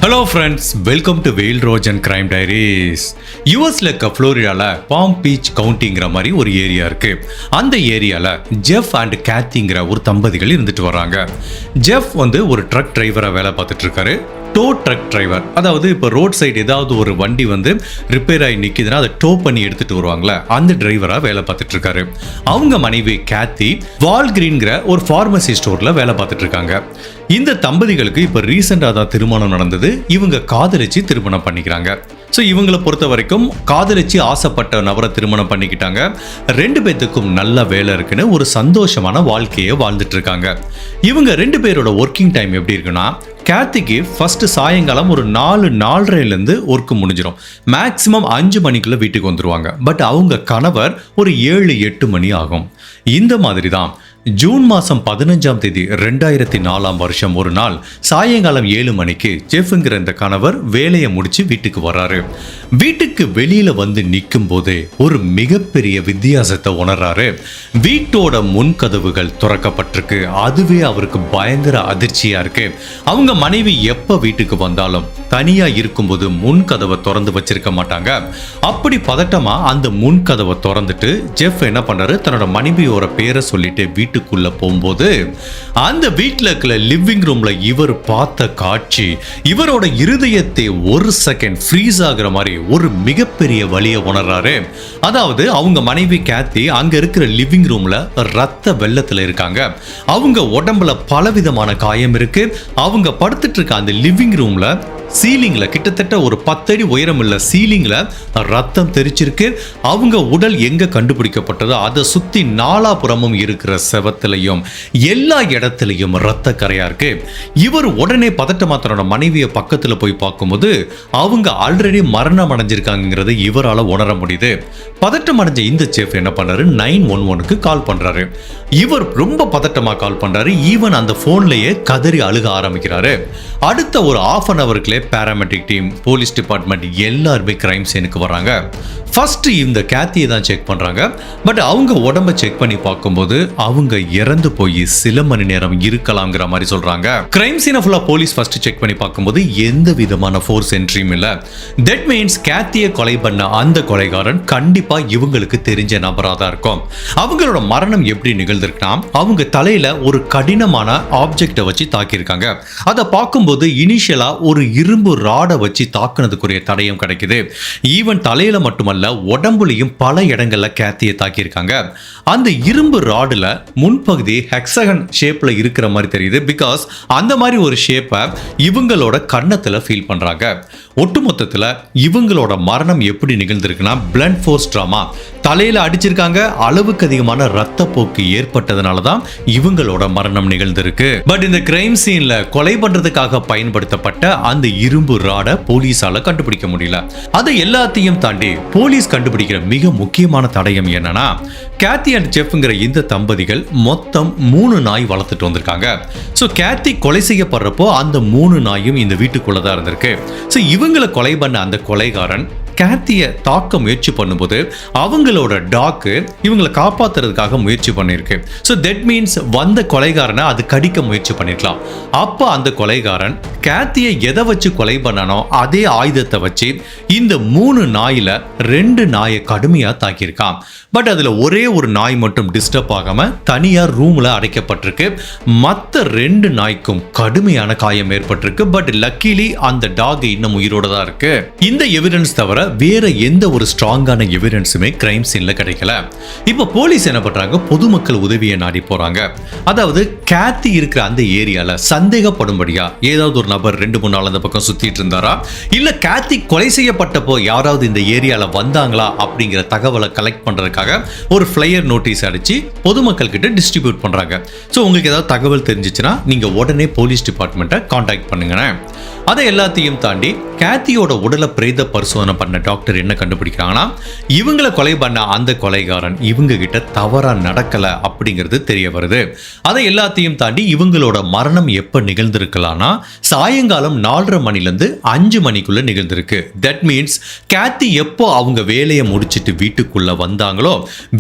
Hello friends, welcome to வெயில் ரோஜ் and crime diaries. யூஎஸ்ல இருக்க ஃப்ளோரிடாவில் பாம் பீச் கவுண்டிங்கிற மாதிரி ஒரு ஏரியா இருக்கு. அந்த ஏரியாவில் ஜெஃப் அண்ட் கேத்திங்கிற ஒரு தம்பதிகள் இருந்துட்டு வர்றாங்க. ஜெஃப் ஒரு ட்ரக் டிரைவராக வேலை பார்த்துட்டு இருக்காரு. டோ ட்ரக் டிரைவர், அதாவது இப்போ ரோட் சைடு ஏதாவது ஒரு வண்டி ரிப்பேர் ஆகி நிற்கிதுன்னா அதை டோ பண்ணி எடுத்துட்டு வருவாங்களே, அந்த டிரைவராக வேலை பார்த்துட்டு இருக்காரு. அவங்க மனைவி கேத்தி வால்கிரீன்கிற ஒரு ஃபார்மசி ஸ்டோர்ல வேலை பார்த்துட்டு இருக்காங்க. இந்த தம்பதிகளுக்கு இப்போ ரீசெண்டாக தான் திருமணம் நடந்தது. இவங்க காதலிச்சு திருமணம் பண்ணிக்கிறாங்க. ஸோ இவங்களை பொறுத்த வரைக்கும் காதலிச்சு ஆசைப்பட்ட நபரை திருமணம் பண்ணிக்கிட்டாங்க. ரெண்டு பேர்த்துக்கும் நல்ல வேலை இருக்குன்னு ஒரு சந்தோஷமான வாழ்க்கையை வாழ்ந்துட்டு இருக்காங்க. இவங்க ரெண்டு பேரோட ஒர்க்கிங் டைம் எப்படி இருக்குன்னா, கேத்திக்கு ஃபர்ஸ்ட் சாயங்காலம் ஒரு 4-4:30 ஒர்க்கு முடிஞ்சிடும். மேக்சிமம் 5 மணிக்குள்ள வீட்டுக்கு வந்துருவாங்க. பட் அவங்க கணவர் ஒரு 7-8 மணி ஆகும். இந்த மாதிரி தான் ஜூன் மாதம் 15ஆம் தேதி 2004 ஒரு நாள் சாயங்காலம் 7 மணிக்கு ஜெஃப்ங்கிற இந்த கணவர் வேலையை முடிச்சு வீட்டுக்கு வர்றாரு. வீட்டுக்கு வெளியில நிற்கும் போதே ஒரு மிகப்பெரிய வித்தியாசத்தை உணர்றாரு. வீட்டோட முன்கதவுகள் திறக்கப்பட்டிருக்கு. அதுவே அவருக்கு பயங்கர அதிர்ச்சியா இருக்கு. அவங்க மனைவி எப்ப வீட்டுக்கு வந்தாலும் தனியா இருக்கும்போது முன்கதவை திறந்து வச்சிருக்க மாட்டாங்க. அப்படி பதட்டமா அந்த முன்கதவை திறந்துட்டு ஜெஃப் என்ன பண்றாரு, தன்னோட மனைவியோட பேரை சொல்லிட்டு வீட்டுக்குள்ள போகும்போது அந்த வீட்டில் இருக்கிற லிவிங் ரூம்ல இவர் பார்த்த காட்சி இவரோட இருதயத்தை ஒரு செகண்ட் ஃப்ரீஸ் ஆகுற மாதிரி ஒரு மிகப்பெரிய வலியை உணர்றாரு. அதாவது அவங்க மனைவி கேத்தி அங்க இருக்கிற லிவிங் ரூம்ல ரத்த வெள்ளத்துல இருக்காங்க. அவங்க உடம்புல பலவிதமான காயம் இருக்கு. அவங்க படுத்துட்டு இருக்க அந்த லிவிங் ரூம்ல சீலிங்ல கிட்டத்தட்ட ஒரு 10 அடி உயரம் உள்ள சீலிங்ல ரத்தம் தெரிச்சிருக்கு. அவங்க உடல் எங்க கண்டுபிடிக்கப்பட்டதோ அதை சுத்தி நாலாபுறமும் இருக்கிற செவத்திலையும் எல்லா இடத்திலையும் ரத்த கரையா இருக்கு. இவர் உடனே பதட்டமா தன்னோட மனைவியை பக்கத்துல போய் பார்க்கும்போது அவங்க ஆல்ரெடி மரணம் அடைஞ்சிருக்காங்கிறத இவரால் உணர முடியுது. பதட்டம் அடைஞ்ச இந்த செஃப் என்ன பண்றாரு, 911க்கு கால் பண்றாரு. இவர் ரொம்ப பதட்டமா கால் பண்றாரு. ஈவன் அந்த போன்லயே கதறி அழுக ஆரம்பிக்கிறாரு. அடுத்த ஒரு ½ அன் அவருக்குள்ளே பாராமெட்ரிக் டீம், போலீஸ் டிபார்ட்மெண்ட் எல்லாருமே கிரைம் சீனுக்கு வராங்க. ஃபர்ஸ்ட் இந்த கேத்தியை தான் செக் பண்றாங்க. பட் அவங்க உடம்ப செக் பண்ணி பார்க்கும்போது அவங்க இறந்து போய் சில மணி நேரம் இருக்கலாம்ங்கிற மாதிரி சொல்றாங்க. கிரைம் சீனை ஃபுல்லா போலீஸ் ஃபர்ஸ்ட் செக் பண்ணி பார்க்கும்போது எந்த விதமான ஃபோர்ஸ் என்ட்ரியும் இல்ல. தட் மீன்ஸ் கேத்தியை கொலை பண்ண அந்த கொலைகாரன் கண்டிப்பா இவங்களுக்கு தெரிஞ்ச நபரா தான் இருக்கும். அவங்களோட மரணம் எப்படி நிகழ்ந்திருக்குன்னா, அவங்க தலையில ஒரு கடினமான ஆப்ஜெக்டை வச்சு தாக்கியிருக்காங்க. அதை பார்க்கும்போது இனிஷியலா ஒரு இரும்பு ராடை வச்சு தாக்குனதுக்குரிய தடயம் கிடைக்குது. ஈவன் தலையில மட்டுமல்ல உடம்புலையும் பல இடங்கள்ல கேத்தியை தாக்கியிருக்காங்க. அந்த இரும்பு ராடுல முன்பகுதி ஹெக்ஸகன் ஷேப்ல இருக்கிற மாதிரி தெரியுது. பிகாஸ் அந்த மாதிரி ஒரு ஷேப்பை இவங்களோட கன்னத்துல ஃபீல் பண்றாங்க. ஒட்டுமொத்தத்துல இவங்களோட மரணம் எப்படி நிகழ்ந்திருக்குன்னா, பிளண்ட் ஃபோர்ஸ் ட்ராமா. தலையில அடிச்சிருக்காங்க. அளவுக்கு அதிகமான ரத்த போக்கு ஏற்பட்டதுனால தான் இவங்களோட மரணம் நிகழ்ந்திருக்கு. பட் இந்த கிரைம் சீன்ல கொலை பண்றதுக்காக பயன்படுத்தப்பட்ட அந்த இரும்பு ராடை போலீஸால கண்டுபிடிக்க முடியல. அதை எல்லாத்தையும் தாண்டி போலீஸ் கண்டுபிடிக்கிற மிக முக்கியமான தடயம் என்னன்னா, கேத்தி அண்ட் ஜெஃப்ங்கிற இந்த தம்பதிகள் மொத்தம் 3 நாய் வளர்த்துட்டு வந்திருக்காங்க. ஸோ கேத்தி கொலை செய்யப்படுறப்போ அந்த 3 நாயும் இந்த வீட்டுக்குள்ளதான் இருந்திருக்கு. ஸோ இவங்களை கொலை பண்ண அந்த கொலைகாரன் கேத்தியை தாக்க முயற்சி பண்ணும்போது அவங்களோட டாக்கு இவங்களை காப்பாத்துறதுக்காக முயற்சி பண்ணிருக்கு. ஸோ தட் மீன்ஸ் வந்த கொலைகாரனை அது கடிக்க முயற்சி பண்ணிருக்கலாம். அப்போ அந்த கொலைகாரன் கேத்தியை எதை வச்சு கொலை பண்ணானோ அதே ஆயுதத்தை வச்சு இந்த 3 நாயில 2 நாயை கடுமையா தாக்கியிருக்கான். பட் அதுல ஒரே ஒரு நாய் மட்டும் டிஸ்டர்ப் ஆகாம தனியா ரூம்ல அடைக்கப்பட்டிருக்கு. மற்ற 2 நாய்க்கும் கடுமையான காயம் ஏற்பட்டிருக்கு. பட் லக்கிலி அந்த டாக் இன்னும் உயிரோட தான் இருக்கு. இந்த எவிடன்ஸ் தவிர வேற எந்த ஒரு ஸ்ட்ராங்கான எவிடன்ஸுமே கிரைம் சீன்ல கிடைக்கல. இப்ப போலீஸ் என்ன பண்றாங்க, பொதுமக்கள் உதவியை நாடி போறாங்க. அதாவது கேத்தி இருக்கிற அந்த ஏரியால சந்தேகப்படும்படியா ஏதாவது ஒரு நபர் 2-3 நாள் அந்த பக்கம் சுத்திட்டு இருந்தாரா, இல்ல கேத்தி கொலை செய்யப்பட்டப்போ யாராவது இந்த ஏரியால வந்தாங்களா அப்படிங்கிற தகவலை கலெக்ட் பண்றதுக்காக ஒரு ஃபிளையர் நோட்டீஸ் அடிச்சு பொதுமக்கள் கிட்ட டிஸ்ட்ரிபியூட் பண்றாங்க. ஸோ உங்களுக்கு ஏதாவது தகவல் தெரிஞ்சிச்சுன்னா நீங்க உடனே போலீஸ் டிபார்ட்மெண்ட்டை கான்டாக்ட் பண்ணுங்க. அதை எல்லாத்தையும் தாண்டி கேத்தியோட உடலை பிரேத பரிசோதனை பண்ண டாக்டர் என்ன கண்டுபிடிக்கிறாங்கன்னா, இவங்களை கொலை பண்ண அந்த கொலைகாரன் இவங்க கிட்ட தவறா நடக்கல அப்படிங்கிறது தெரிய வருது. அதை எல்லாத்தையும் தாண்டி இவங்களோட மரணம் எப்ப நிகழ்ந்திருக்கலாம்னா, சாயங்காலம் 4:30 மணிலேருந்து 5 மணிக்குள்ள நிகழ்ந்திருக்கு. தட் மீன்ஸ் கேத்தி எப்போ அவங்க வேலையை முடிச்சிட்டு வீட்டுக்குள்ள வந்தாங்களோ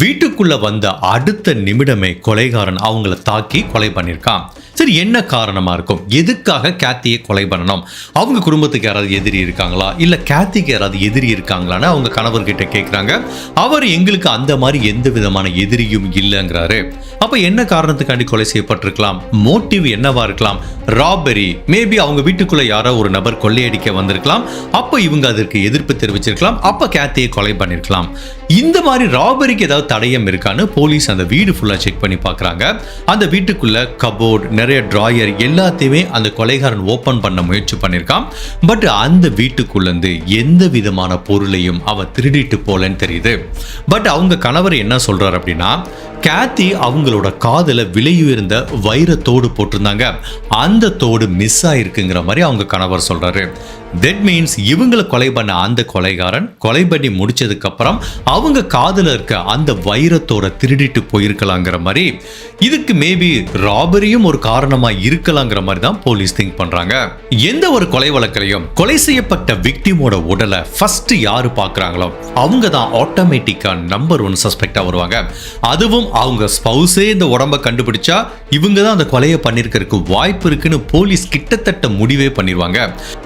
வீட்டுக்குள்ள வந்த அடுத்த நிமிடமே கொலைகாரன் அவங்கள தாக்கி கொலை பண்ணியிருக்கான். சரி, என்ன காரணமா இருக்கும், எதுக்காக கேத்தியை கொலை பண்ணணும் அவங்க குடும்பத்துக்கு யாராவது எதிரி இருக்காங்களா, இல்ல கேத்திக்கு யாராவது எதிரி இருக்காங்களான்னு அவங்க கணவர்கிட்ட கேட்குறாங்க. அவர் எங்களுக்கு அந்த மாதிரி எந்த விதமான எதிரியும் இல்லைங்கிறாரு. அப்ப என்ன காரணத்துக்காண்டி கொலை செய்யப்பட்டிருக்கலாம், மோட்டிவ் என்னவா இருக்கலாம்? ராபரி, மேபி அவங்க வீட்டுக்குள்ள யாரோ ஒரு நபர் கொள்ளையடிக்க வந்திருக்கலாம், அப்ப இவங்க அதற்கு எதிர்ப்பு தெரிவிச்சிருக்கலாம், அப்ப கேத்தியை கொலை பண்ணிருக்கலாம். இந்த மாதிரி ராபரிக்கு ஏதாவது தடயம் இருக்கான்னு போலீஸ் அந்த வீடு ஃபுல்லா செக் பண்ணி பார்க்கறாங்க. அந்த வீட்டுக்குள்ள கபோர்ட், நிறைய டிராயர் எல்லாத்தையுமே அந்த கொலைகாரன் ஓபன் பண்ண முயற்சி பண்ணிருக்கான். பட் அந்த வீட்டுக்குள்ள இருந்து எந்த விதமான பொருளையும் அவன் திருடிட்டு போலன்னு தெரியுது. பட் அவங்க கணவர் என்ன சொல்றாரு அப்படின்னா, கேத்தி அவங்களோட காதுல விலையுயர்ந்த வைரத்தோடு போட்டிருந்தாங்க, அந்த தோடு மிஸ் ஆயிருக்குங்கிற மாதிரி அவங்க கணவர் சொல்றாரு. தட் மீன்ஸ் இவங்களை கொலை பண்ண அந்த கொலைகாரன் கொலை பண்ணி முடிச்சதுக்கு அப்புறம் அவங்க காதுல இருக்க அந்த வைரத்தோட திருடிட்டு போயிருக்கலாங்கிற மாதிரி, இதுக்கு மேபி ராபரியும் ஒரு காரணமா இருக்கலாங்கிற மாதிரி தான் போலீஸ் திங்க் பண்றாங்க. எந்த ஒரு கொலை வழக்கிலையும் கொலை செய்யப்பட்ட விக்டிமோட உடலை ஃபர்ஸ்ட் யாரு பாக்குறாங்களோ அவங்க தான் ஆட்டோமேட்டிக்கா நம்பர் 1 சஸ்பெக்டா வருவாங்க. அதுவும் அவங்க ஸ்பௌஸே இந்த உடம்ப கண்டுபிடிச்சா இவங்க தான் அந்த கொலையை பண்ணிருக்கிறதுக்கு வாய்ப்பு இருக்குன்னு போலீஸ் கிட்டத்தட்ட முடிவே பண்ணிடுவாங்க.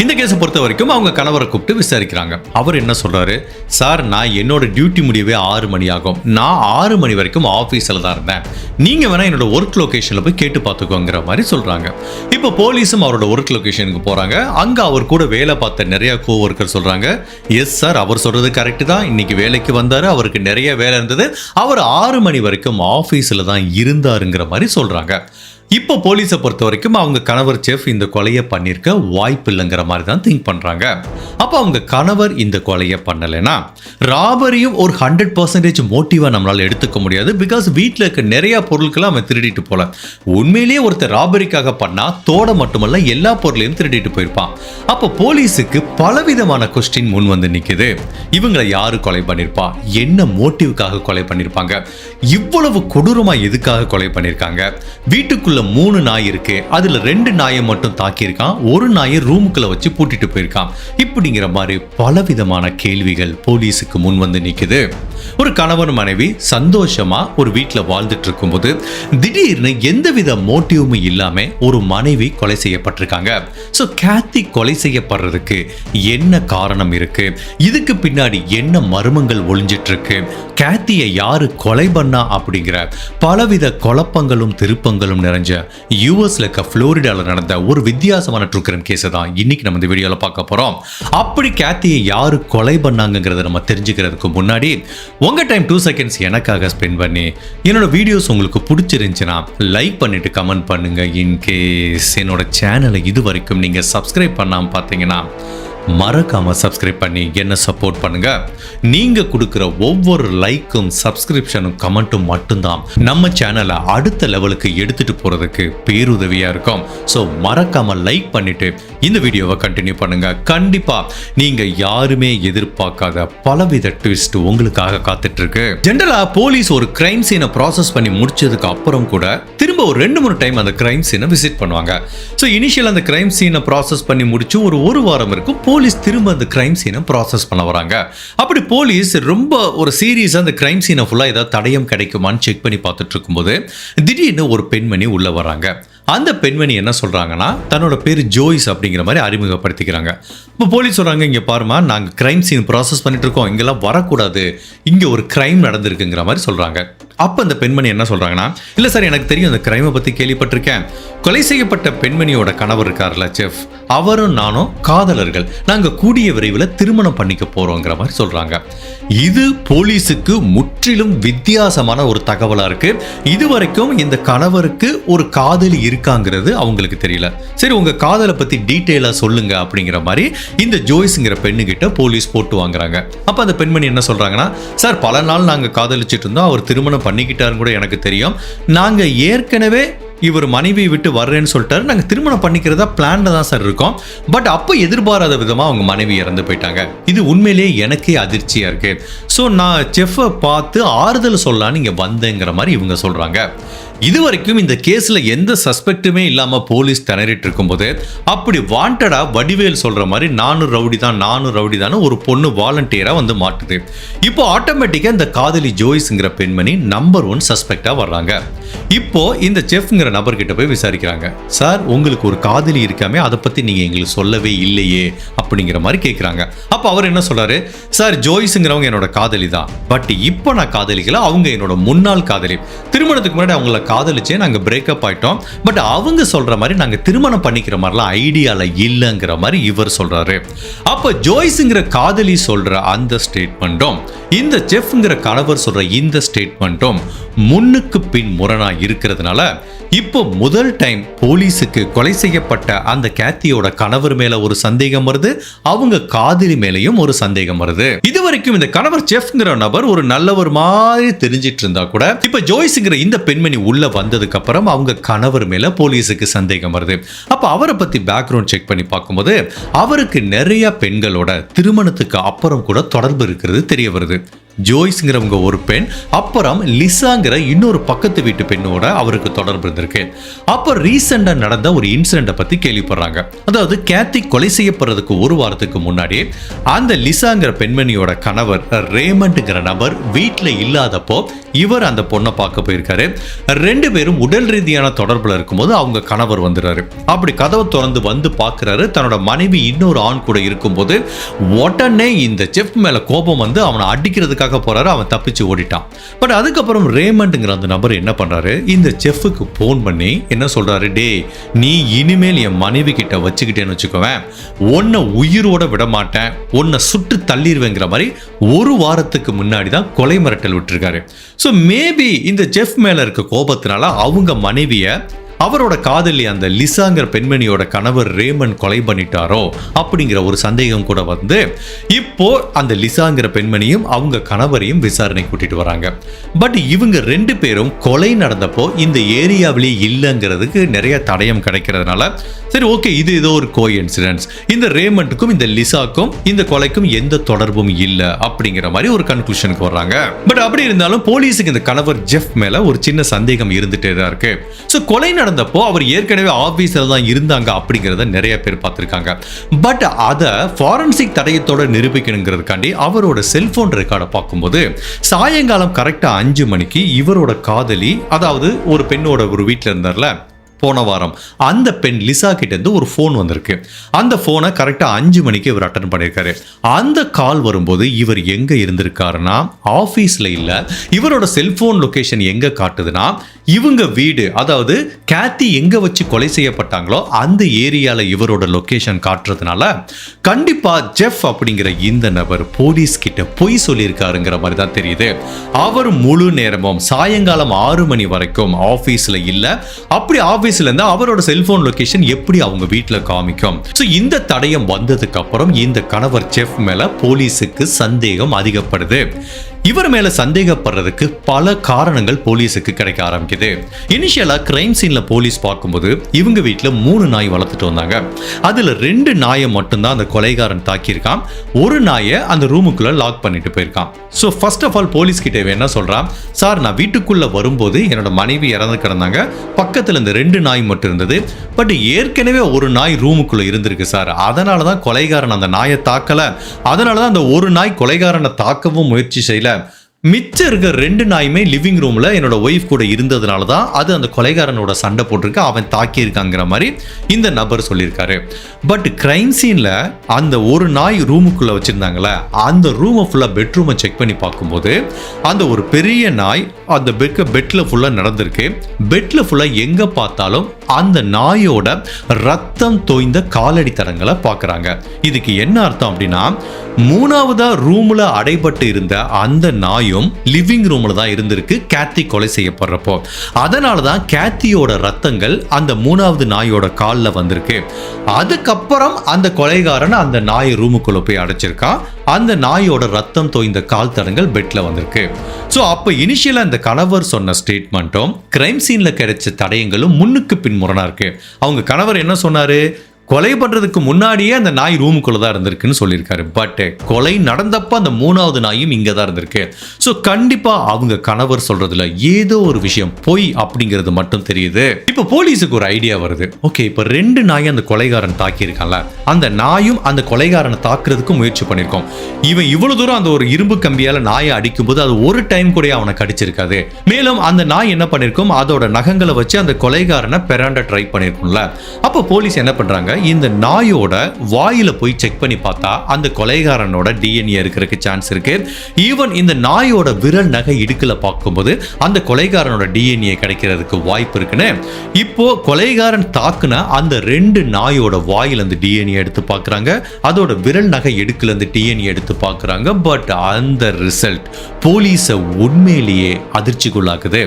இந்த கேஸை பொறுத்த வரைக்கும் அவங்க கணவரை கூப்பிட்டு விசாரிக்கிறாங்க. அவர் என்ன சொல்றாரு, சார் நான் என்னோட டியூட்டி முடியவே 6 மணி ஆகும், நான் 6 மணி வரைக்கும் ஆபீஸ்ல தான் இருந்தேன், நீங்க வேணா என்னோட ஒர்க் லொகேஷன்ல போய் கேட்டு பார்த்துக்கோங்கிற மாதிரி சொல்றாங்க. இப்போ போலீஸும் அவரோட ஒர்க் லொகேஷனுக்கு போறாங்க. அங்க அவர் கூட வேலை பார்த்த நிறைய கோவொர்க்கர் சொல்றாங்க, எஸ் சார் அவர் சொல்றது கரெக்ட் தான், இன்னைக்கு வேலைக்கு வந்தாரு, அவருக்கு நிறைய வேலை இருந்தது, அவர் 6 மணி வரைக்கும் ஆபீஸ்ல தான் இருந்தாருங்கிற மாதிரி சொல்றாங்க. இப்போ போலீஸை பொறுத்த வரைக்கும் அவங்க கணவர் செஃப் இந்த கொலையை பண்ணிருக்க வாய்ப்பு இல்லைங்கிற மாதிரி தான் திங்க் பண்றாங்க. அப்போ அவங்க கணவர் இந்த கொலையை பண்ணலைன்னா ராபரியும் ஒரு 100% மோட்டிவா நம்மளால எடுத்துக்க முடியாது. பிகாஸ் வீட்டில் இருக்க நிறைய பொருட்களை அவன் திருடிட்டு போல. உண்மையிலேயே ஒருத்தர் ராபரிக்காக பண்ணா தோட மட்டுமல்ல எல்லா பொருளையும் திருடிட்டு போயிருப்பான். அப்போ போலீஸுக்கு பலவிதமான கொஸ்டின் முன் வந்து நிக்குது. இவங்களை யாரு கொலை பண்ணிருப்பா, என்ன மோட்டிவுக்காக கொலை பண்ணிருப்பாங்க, இவ்வளவு கொடூரமா எதுக்காக கொலை பண்ணிருக்காங்க, வீட்டுக்குள்ள 3 நாய் இருக்கு, அதுல 2 நாயை மட்டும் தாக்கியிருக்கான், ஒரு நாயை ரூமுக்குள்ள வச்சு பூட்டிட்டு போயிருக்கான். இப்படிங்கிற மாதிரி பலவிதமான கேள்விகள் போலீஸுக்கு முன் வந்து நிக்குது. ஒரு கணவன் மனைவி சந்தோஷமா ஒரு வீட்டில் வாழ்ந்துட்டு இருக்கும்போது திடீர்னு எந்தவித மோட்டிவும் இல்லாம ஒரு மனைவி கொலை செய்யப்பட்டிருக்காங்க. ஸோ கேத்தி கொலை செய்யப்படுறதுக்கு என்ன காரணம் இருக்கு, இதுக்கு பின்னாடி என்ன மர்மங்கள் ஒளிஞ்சிட்டு இருக்கு, கேத்தியை யாரு கொலை பண்ணா அப்படிங்கிற பலவித குழப்பங்களும் திருப்பங்களும் நிறைஞ்ச யூஎஸ்ல இருக்க புளோரிடால நடந்த ஒரு வித்தியாசமான ட்ரூ கிரைம் கேஸ் தான் இன்னைக்கு நம்ம இந்த வீடியோல பார்க்க போறோம். அப்படி கேத்தியை யாரு கொலை பண்ணாங்கங்கறத நம்ம தெரிஞ்சுக்கிறதுக்கு முன்னாடி உங்க டைம் 2 செகண்ட்ஸ் எனக்காக ஸ்பெண்ட் பண்ணி என்னோட வீடியோஸ் உங்களுக்கு பிடிச்சிருந்துச்சுன்னா லைக் பண்ணிட்டு கமெண்ட் பண்ணுங்க. இன்கேஸ் என்னோட சேனலை இது வரைக்கும் நீங்க சப்ஸ்கிரைப் பண்ணாம பார்த்தீங்கன்னா மறக்காம சப்ஸ்கிரைப் பண்ணி என்ன சப்போர்ட் பண்ணுங்க. நீங்க கொடுக்கிற ஒவ்வொரு லைக்கும் சப்ஸ்கிரிப்ஷனும் கமெண்ட்டும் மட்டும்தான் நம்ம சேனலை அடுத்த லெவலுக்கு எடுத்துட்டு போறதுக்கு பேருதவியா இருக்கும். ஸோ மறக்காம லைக் பண்ணிட்டு இந்த வீடியோவை கண்டினியூ பண்ணுங்க. கண்டிப்பா நீங்க யாருமே எதிர்பார்க்காத பலவித ட்விஸ்ட் உங்களுக்காக காத்துட்டு இருக்கு. ஜெனரலா போலீஸ் ஒரு கிரைம் சீனை ப்ராசஸ் பண்ணி முடிச்சதுக்கு அப்புறம் கூட திரும்ப ஒரு 2-3 டைம் அந்த கிரைம் சீனை விசிட் பண்ணுவாங்க. ஸோ இனிஷியல் அந்த கிரைம் சீனை ப்ராசஸ் பண்ணி முடிச்சு ஒரு வாரம் இருக்கும், போலீஸ் திரும்ப அந்த கிரைம் சீனை ப்ராசஸ் பண்ண வராங்க. அப்படி போலீஸ் ரொம்ப ஒரு சீரியஸா அந்த கிரைம் சீனை ஃபுல்லா ஏதாவது தடயம் கிடைக்குமான்னு செக் பண்ணி பார்த்துட்டு இருக்கும்போது திடீர்னு ஒரு பெண்மணி உள்ள வராங்க. அந்த பெண்மணி என்ன சொல்றாங்கன்னா தன்னோட பேர் ஜோய்ஸ் அப்படிங்கிற மாதிரி அறிமுகப்படுத்திக்கிறாங்க. இப்போ போலீஸ் சொல்றாங்க, இங்க பாருமா நாங்க கிரைம் சீன் ப்ராசஸ் பண்ணிட்டு இருக்கோம், இங்கெல்லாம் வரக்கூடாது, இங்க ஒரு கிரைம் நடந்திருக்குங்கிற மாதிரி சொல்றாங்க. அப்ப அந்த பெண்மணி என்ன சொல்றாங்கன்னா, இல்ல சார் எனக்கு தெரியும், அந்த கிரைமை பத்தி கேள்விப்பட்டிருக்கேன், கொலை செய்யப்பட்ட பெண்மணியோட கணவர் இருக்கார்ல செஃப், அவரும் நானும் காதலர்கள், நாங்க கூடிய விரைவில் திருமணம் பண்ணிக்க போறோங்கிற மாதிரி சொல்றாங்க. இது போலீஸுக்கு முற்றிலும் வித்தியாசமான ஒரு தகவலா இருக்கு. இதுவரைக்கும் இந்த கணவருக்கு ஒரு காதலி இருக்காங்கிறது அவங்களுக்கு தெரியல. சரி உங்க காதலை பத்தி டீட்டெயிலா சொல்லுங்க அப்படிங்கிற மாதிரி இந்த ஜோய்ஸ்ங்கிற பெண்ணு கிட்ட போலீஸ் போட்டு வாங்குறாங்க. அப்ப அந்த பெண்மணி என்ன சொல்றாங்கன்னா, சார் பல நாள் நாங்க காதலிச்சிட்டு இருந்தோம், அவர் திருமணம் பண்ணிக்கிட்டாருன்னு கூட எனக்கு தெரியும், நாங்க ஏற்கனவே இவர் மனைவியை விட்டு வர்றேன்னு சொல்லிட்டாரு, நாங்கள் திருமணம் பண்ணிக்கிறதா பிளான்ல தான் சார் இருக்கோம், பட் அப்போ எதிர்பாராத விதமாக அவங்க மனைவி இறந்து போயிட்டாங்க, இது உண்மையிலேயே எனக்கே அதிர்ச்சியா இருக்கு, ஸோ நான் செஃப்பை பார்த்து ஆறுதல் சொல்லலான்னு இங்கே வந்தேங்கிற மாதிரி இவங்க சொல்றாங்க. இதுவரைக்கும் இந்த கேஸ்ல எந்த சஸ்பெக்ட்டுமே இல்லாம போலீஸ் திணறிட்டு இருக்கும்போது அப்படி வாண்டடா வடிவேல் சொல்ற மாதிரி நானும் ரவுடி தான் ஒரு பொண்ணு வாலண்டியரா வந்து மாட்டுது. இப்போ ஆட்டோமேட்டிக்கா இந்த காதலி ஜோய்ஸ்ங்கிற பெண்மணி நம்பர் 1 சஸ்பெக்டா வர்றாங்க. இப்போ இந்த செஃப்ங்கிற நபர்கிட்ட போய் விசாரிக்கிறாங்க. சார், உங்களுக்கு ஒரு காதலி இருக்காமே, அதை பத்தி நீங்க எங்களுக்கு சொல்லவே இல்லையே அப்படிங்கிற மாதிரி கேட்கிறாங்க. அப்ப அவர் என்ன சொல்றாரு, சார் ஜோய்ஸ்ங்கிறவங்க என்னோட காதலி தான், பட் இப்போ நான் காதலிக்கல, அவங்க என்னோட முன்னாள் காதலி. திருமணத்துக்கு முன்னாடி அவங்கள காதலிச்சே நாங்க பிரேக்கப் ஆயிட்டோம், பட் அவங்க சொல்ற மாதிரி நாங்க திருமணம் பண்ணிக்கிற மாதிரிலாம் ஐடியால இல்லைங்கிற மாதிரி இவர் சொல்றாரு. அப்ப ஜோய்ஸ்ங்கிற காதலி சொல்ற அந்த ஸ்டேட்மெண்ட்டும் இந்த செஃப்ங்கிற கணவர் சொல்ற இந்த ஸ்டேட்மெண்ட்டும் முன்னுக்கு பின் முரணா இருக்கிறதுனால இப்போ முதல் டைம் போலீஸுக்கு கொலை செய்யப்பட்ட அந்த கேத்தியோட கணவர் மேல ஒரு சந்தேகம் வருது, அவங்க காதலி மேலையும் ஒரு சந்தேகம் வருது. இதுவரைக்கும் இந்த கணவர் செஃப்ங்கிற நபர் ஒரு நல்லவர் மாதிரி தெரிஞ்சிட்டு இருந்தா கூட இப்ப ஜோய்ஸ்ங்கிற இந்த பெண்மணி உள்ள வந்ததுக்கு அப்புறம் அவங்க கணவர் மேல போலீஸுக்கு சந்தேகம் வருது. அப்ப அவரை பத்தி பேக்ரவுண்ட் செக் பண்ணி பார்க்கும்போது அவருக்கு நிறைய பெண்களோட திருமணத்துக்கு அப்புறம் கூட தொடர்பு இருக்கிறது தெரிய வருது. ஜோய்ஸ்ங்கிறவங்க ஒரு பெண், அப்புறம் லிசாங்கிற இன்னொரு பக்கத்து வீட்டு பெண்ணோட அவருக்கு தொடர்பு இருந்திருக்கு. அப்ப ரீசெண்டா நடந்த ஒரு இன்சிடென்ட் பத்தி கேள்விப்படுறாங்க. அதாவது கேத்தி கொலை செய்யப்படுறதுக்கு ஒரு வாரத்துக்கு முன்னாடி அந்த லிசாங்கிற பெண்மணியோட கணவர் ரேமண்ட்ங்கிற நபர் வீட்டுல இல்லாதப்போ இவர் அந்த பொண்ணை பார்க்க போயிருக்காரு. 2 பேரும் உடல் ரீதியான தொடர்புல இருக்கும்போது அவங்க கணவர் வந்துடுறாரு. அப்படி கதவை திறந்து வந்து பார்க்கிறாரு, தன்னோட மனைவி இன்னொரு ஆண் கூட இருக்கும்போது உடனே இந்த செஃப் மேல கோபம் வந்து அவனை அடிக்கிறதுக்காக போறாரு. அவன் தப்பிச்சு ஓடிட்டான். பட் அதுக்கப்புறம் ரேமண்ட்ங்கிற அந்த நபர் என்ன பண்றாரு, இந்த செஃப்க்கு போன் பண்ணி என்ன சொல்றாரு, டே நீ இனிமேல் என் மனைவி கிட்ட வச்சுக்கிட்டேன்னு வச்சுக்கோவேன், உன்னை உயிரோட விட மாட்டேன், உன்னை சுட்டு தள்ளிடுவேங்கிற மாதிரி ஒரு வாரத்துக்கு முன்னாடி தான் கொலை மிரட்டல் விட்டுருக்காரு. ஸோ மேபி இந்த செஃப் மேல இருக்க கோபத்தினால அவங்க மனைவியை அவரோட காதலி அந்த லிசாங்கிற பெண்மணியோட கணவர் ரேமன் கொலை பண்ணிட்டாரோ அப்படிங்கிற ஒரு சந்தேகம் கூட வந்து இப்போ அந்த லிசாங்கிற பெண்மணியும் அவங்க கணவரையும் விசாரணை கூட்டிட்டு வராங்க. பட் இவங்க 2 பேரும் கொலை நடந்தப்போ இந்த ஏரியாவிலே இல்லைங்கிறதுக்கு நிறைய தடயம் கிடைக்கிறதுனால சரி ஓகே, இது ஏதோ ஒரு கோஇன்சிடென்ஸ், இந்த ரேமண்ட்டுக்கும் இந்த லிசாக்கும் இந்த கொலைக்கும் எந்த தொடர்பும் இல்லை அப்படிங்கிற மாதிரி ஒரு கன்க்ளூஷனுக்கு வர்றாங்க. பட் அப்படி இருந்தாலும் போலீஸுக்கு இந்த கணவர் ஜெஃப் மேல ஒரு சின்ன சந்தேகம் இருந்துட்டே தான் இருக்கு. ஸோ கொலை நடந்தப்போ அவர் ஏற்கனவே ஆபீஸ்ல தான் இருந்தாங்க அப்படிங்கிறத நிறைய பேர் பார்த்திருக்காங்க. பட் அதை ஃபாரன்சிக் தடயத்தோட நிரூபிக்கணுங்கிறதுக்காண்டி அவரோட செல்போன் ரெக்கார்டை பார்க்கும்போது சாயங்காலம் கரெக்டா 5 மணிக்கு இவரோட காதலி, அதாவது ஒரு பெண்ணோட ஒரு வீட்டில் இருந்தார்ல போன வாரம், அந்த பெண் லிசா கிட்ட இருந்து ஒரு ஃபோன் வந்திருக்கு. அந்த ஃபோனை கரெக்டா 5 மணிக்கு இவர் அட்டன் பண்ணியிருக்காரு. அந்த கால் வரும்போது இவர் எங்க இருந்திருக்காருன்னா ஆபீஸ்ல இல்ல. இவரோட செல்போன் லொகேஷன் எங்க காட்டுதுன்னா இவங்க வீடு, அதாவது கேத்தி எங்க வச்சு கொலை செய்யப்பட்டாங்களோ அந்த ஏரியால இவரோட லொகேஷன் காட்டுறதுனால கண்டிப்பா ஜெஃப் அப்படிங்கிற இந்த நபர் போலீஸ் கிட்ட பொய் சொல்லியிருக்காருங்கிற மாதிரி தான் தெரியுது. அவர் முழு நேரமும் சாயங்காலம் 6 மணி வரைக்கும் ஆபீஸ்ல இல்ல. அப்படி ஆபீஸ்ல இருந்து அவரோட செல்போன் லொகேஷன் எப்படி அவங்க வீட்டுல காமிக்கும்? சோ இந்த தடயம் வந்ததுக்கு அப்புறம் இந்த கணவர் ஜெஃப் மேல போலீஸுக்கு சந்தேகம் அதிகப்படுது. இவர் மேல சந்தேகப்படுறதுக்கு பல காரணங்கள் போலீஸுக்கு கிடைக்க ஆரம்பிக்குது. இனிஷியலா கிரைம் சீன்ல போலீஸ் பார்க்கும்போது இவங்க வீட்டுல 3 நாய் வளர்த்துட்டு வந்தாங்க. அதுல 2 நாயை மட்டும்தான் அந்த கொலைகாரன் தாக்கியிருக்கான். ஒரு நாயை அந்த ரூமுக்குள்ள லாக் பண்ணிட்டு போயிருக்கான். So first of all police கிட்ட என்ன சொல்றான், சார் நான் வீட்டுக்குள்ள வரும்போது என்னோட மனைவி இறந்து கிடந்தாங்க, பக்கத்துல இந்த 2 நாய் மட்டும் இருந்தது, பட் ஏற்கனவே ஒரு நாய் ரூமுக்குள்ள இருந்திருக்கு சார், அதனாலதான் கொலைகாரன் அந்த நாயை தாக்கல, அதனாலதான் அந்த ஒரு நாய் கொலைகாரனை தாக்கவும் முயற்சி செய்யல, மிச்சம் இருக்க 2 நாயுமே லிவிங் ரூம்ல என்னோட ஒய்ஃப் கூட இருந்ததுனால தான் அது அந்த கொலைகாரனோட சண்டை போட்டிருக்கு, அவன் தாக்கியிருக்காங்கிற மாதிரி இந்த நபர் சொல்லியிருக்காரு. பட் கிரைம் சீன்ல அந்த ஒரு நாய் ரூமுக்குள்ள வச்சிருந்தாங்களே, அந்த ரூமை ஃபுல்லா பெட்ரூமை செக் பண்ணி பார்க்கும்போது அந்த ஒரு பெரிய நாய் அந்த பெட்ல ஃபுல்லா நடந்திருக்கு. பெட்ல ஃபுல்லா எங்க பார்த்தாலும் அந்த நாயோட ரத்தம் தோய்ந்த காலடி தடங்களை பார்க்கறாங்க. இதுக்கு என்ன அர்த்தம் அப்படின்னா, 3ஆவதா ரூம்ல அடைபட்டு இருந்த அந்த நாயும் லிவிங் ரூம்ல தான் இருந்திருக்கு கேத்தி கொலை செய்யப்படுறப்போ. அதனாலதான் கேத்தியோட ரத்தங்கள் அந்த 3ஆவது நாயோட கால்ல வந்திருக்கு. அதுக்கப்புறம் அந்த கொலைகாரன் அந்த நாய் ரூமுக்குள்ள போய் அடைச்சிருக்கான். அந்த நாயோட ரத்தம் தோய்ந்த கால் தடங்கள் பெட்ல வந்திருக்கு. ஸோ அப்போ இனிஷியலா இந்த கணவர் சொன்ன ஸ்டேட்மெண்ட்டும் கிரைம் சீன்ல கிடைச்ச தடயங்களும் முன்னுக்கு பின் முரணா இருக்கு. அவங்க கணவர் என்ன சொன்னாரு, கொலை பண்றதுக்கு முன்னாடியே அந்த நாய் ரூமுக்குள்ள தான் இருந்திருக்குன்னு சொல்லியிருக்காரு. பட் கொலை நடந்தப்ப அந்த 3வது நாயும் இங்க தான் இருந்திருக்கு. ஸோ கண்டிப்பா அவங்க கணவர் சொல்றதுல ஏதோ ஒரு விஷயம் பொய் அப்படிங்கிறது மட்டும் தெரியுது. இப்போ போலீஸுக்கு ஒரு ஐடியா வருது. ஓகே, இப்போ 2 நாயை அந்த கொலைகாரன் தாக்கி இருக்கான்ல, அந்த நாயும் அந்த கொலைகாரனை தாக்குறதுக்கு முயற்சி பண்ணிருக்கோம். இவன் இவ்வளவு தூரம் அந்த ஒரு இரும்பு கம்பியால நாயை அடிக்கும் போது அது ஒரு டைம் கூட அவனை கடிச்சிருக்காது. மேலும் அந்த நாய் என்ன பண்ணிருக்கும், அதோட நகங்களை வச்சு அந்த கொலைகாரனை பெராண்ட ட்ரை பண்ணிருக்கும்ல. அப்போ போலீஸ் என்ன பண்றாங்க, இந்த நாயோட வாயில போய் செக் பண்ணி பார்த்தா அந்த கொலைகாரனோட டிஎன்ஏ இருக்கிறதுக்கு சான்ஸ் இருக்கு. ஈவன் இந்த நாயோட விரல் நகை இடுக்கல பார்க்கும்போது அந்த கொலைகாரனோட டிஎன்ஏ கிடைக்கிறதுக்கு வாய்ப்பு இருக்குன்னு இப்போ கொலைகாரன் தாக்குன அந்த 2 நாயோட வாயில இருந்து டிஎன்ஏ எடுத்து பார்க்கறாங்க. அதோட விரல் நகை இடுக்கல இருந்து டிஎன்ஏ எடுத்து பார்க்கறாங்க. பட் அந்த ரிசல்ட் போலீஸ உண்மையிலேயே அதிர்ச்சிக்குள்ளாக்குது.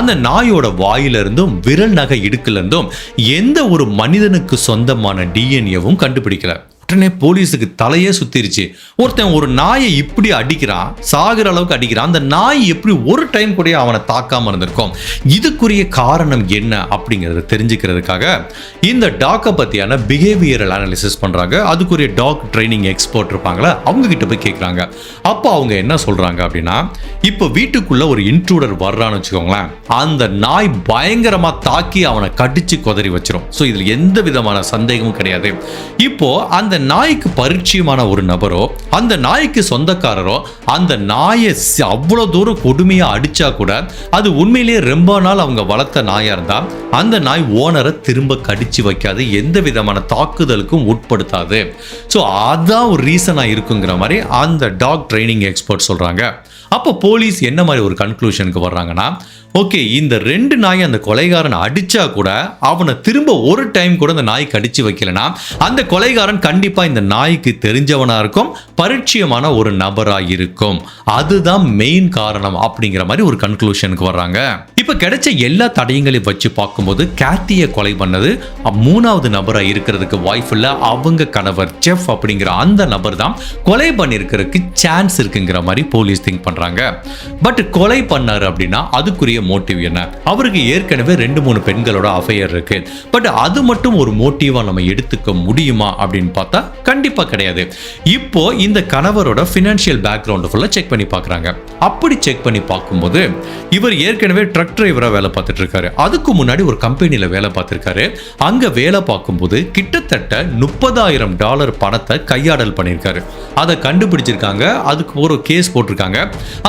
அந்த நாயோட வாயில இருந்தும் விரல் நகை இடுக்கல இருந்தும் எந்த ஒரு மனிதனுக்கு சொந்தமான டிஎன்ஏவும் கண்டுபிடிக்கல. உடனே போலீஸுக்கு தலையே சுத்திருச்சு. ஒருத்தன் ஒரு நாயை இப்படி அடிக்கிறான், சாகிற அளவுக்கு அடிக்கிறான், அந்த நாய் எப்படி ஒரு டைம் கூட அவனை தாக்காம இருந்திருக்கும்? இதுக்குரிய காரணம் என்ன அப்படிங்கறத தெரிஞ்சுக்கிறதுக்காக இந்த டாக்கை பத்தியான பிஹேவியரல் அனாலிசிஸ் பண்றாங்க. அதுக்குரிய டாக் ட்ரைனிங் எக்ஸ்பர்ட் இருப்பாங்களா, அவங்க கிட்ட போய் கேட்கறாங்க. அப்போ அவங்க என்ன சொல்றாங்க அப்படின்னா, இப்போ வீட்டுக்குள்ள ஒரு இன்ட்ரூடர் வர்றான்னு வச்சுக்கோங்களேன், அந்த நாய் பயங்கரமா தாக்கி அவனை கடிச்சு கொதறி வச்சிரும். ஸோ இதுல எந்த விதமான சந்தேகமும் கிடையாது. இப்போ அந்த நாய்க்கு பரிச்சயமான ஒரு நபரோ, அந்த நாய்க்கு சொந்தக்காரரோ அந்த நாயை அவ்வளவு தூரம் கொடுமையா அடிச்சா கூட அது உண்மையிலேயே ரொம்ப நாள் அவங்க வளர்த்த நாயா இருந்தா அந்த நாய் ஓனரை திரும்ப கடிச்சு வைக்காது, எந்த விதமான தாக்குதலுக்கும் உட்படுத்தாது. ஸோ அதான் ஒரு ரீசனா இருக்குங்கிற மாதிரி அந்த டாக் ட்ரைனிங் எக்ஸ்பர்ட் சொல்றாங்க. அப்போ போலீஸ் என்ன மாதிரி ஒரு கன்க்ளூஷனுக்கு வர்றாங்கன்னா, ஓகே, இந்த 2 நாய் அந்த கொலைகாரன் அடிச்சா கூட அவனை திரும்ப ஒரு டைம் கூட அந்த நாய் கடிச்சு வைக்கலனா அந்த கொலைகாரன் கண்டிப்பா இந்த நாய்க்கு தெரிஞ்சவனா இருக்கும், பரிச்சயமான ஒரு நபரா இருக்கும். அதுதான் மெயின் காரணம் அப்படிங்கிற மாதிரி ஒரு கன்க்ளூஷனுக்கு வர்றாங்க. இப்ப கிடைச்ச எல்லா தடயங்களையும் வச்சு பார்க்கும்போது கேத்தியை கொலை பண்ணது 3வது நபரா இருக்கிறதுக்கு வாய்ப்பு இல்ல. அவங்க கணவர் ஜெஃப் அப்படிங்கிற அந்த நபர் தான் கொலை பண்ணிருக்கிறதுக்கு சான்ஸ் இருக்குங்கிற மாதிரி போலீஸ் திங்க் பண்றாங்க. பட் கொலை பண்ணாரு அப்படின்னா அதுக்குரிய மோட்டிவ் என்ன? அவருக்கு ஏற்கனவே 2-3 பெண்களோட அஃபையர் இருக்கு. பட் அது மட்டும் ஒரு மோட்டிவா நம்ம எடுத்துக்க முடியுமா அப்படின்னு பார்த்தா கண்டிப்பா கிடையாது. இப்போ இந்த கணவரோட ஃபினான்ஷியல் பேக்ரவுண்ட் ஃபுல்லா செக் பண்ணி பார்க்கறாங்க. அப்படி செக் பண்ணி பார்க்கும்போது இவர் ஏற்கனவே ட்ரக் டிரைவரா வேலை பார்த்துட்டு இருக்காரு. அதுக்கு முன்னாடி ஒரு கம்பெனில வேலை பார்த்திருக்காரு. அங்க வேலை பார்க்கும்போது கிட்டத்தட்ட $30,000 பணத்தை கையாடல் பண்ணியிருக்காரு. அதை கண்டுபிடிச்சிருக்காங்க. அதுக்கு ஒரு கேஸ் போட்டிருக்காங்க.